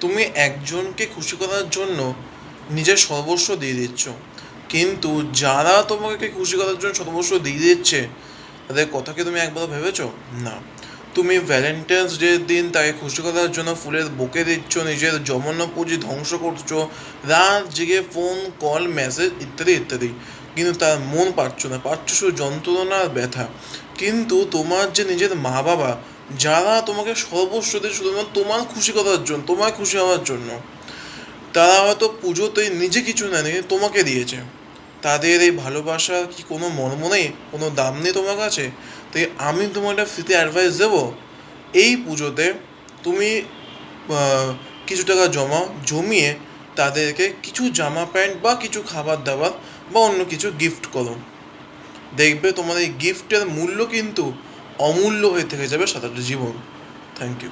তুমি একজনকে খুশি করার জন্য নিজের সর্বস্ব দিয়ে দিচ্ছ, কিন্তু যারা তোমাকে খুশি করার জন্য সর্বস্ব দিয়ে দিচ্ছে তাদের কথা কি তুমি একবারও ভেবেছো? না। তুমি ভ্যালেন্টাইন্স ডের দিন তাকে খুশি করার জন্য ফুলের বুকে দিচ্ছ, নিজের জমানো পুঁজি ধ্বংস করছো, রাত জেগে ফোন কল মেসেজ ইত্যাদি ইত্যাদি, কিন্তু তার মন পাচ্ছ না, পাচ্ছ শুধু যন্ত্রণা আর ব্যথা। কিন্তু তোমার যে নিজের মা বাবা, যারা তোমাকে সর্বস্ব দিয়ে শুধুমাত্র তোমার খুশি করার জন্য, তোমার খুশি হওয়ার জন্য, তারা হয়তো পুজোতে নিজে কিছু নেয়নি কিন্তু তোমাকে দিয়েছে, তাদের এই ভালোবাসার কি কোনো মর্ম নেই, কোনো দাম নেই তোমার কাছে? তাই আমি তোমার একটা ফ্রিতে অ্যাডভাইস দেবো, এই পুজোতে তুমি কিছু টাকা জমিয়ে তাদেরকে কিছু জামা প্যান্ট বা কিছু খাবার দাবার বা অন্য কিছু গিফট করো। দেখবে তোমার এই গিফটের মূল্য কিন্তু অমূল্য হয়ে থেকে যাবে সারাটা জীবন। Thank you.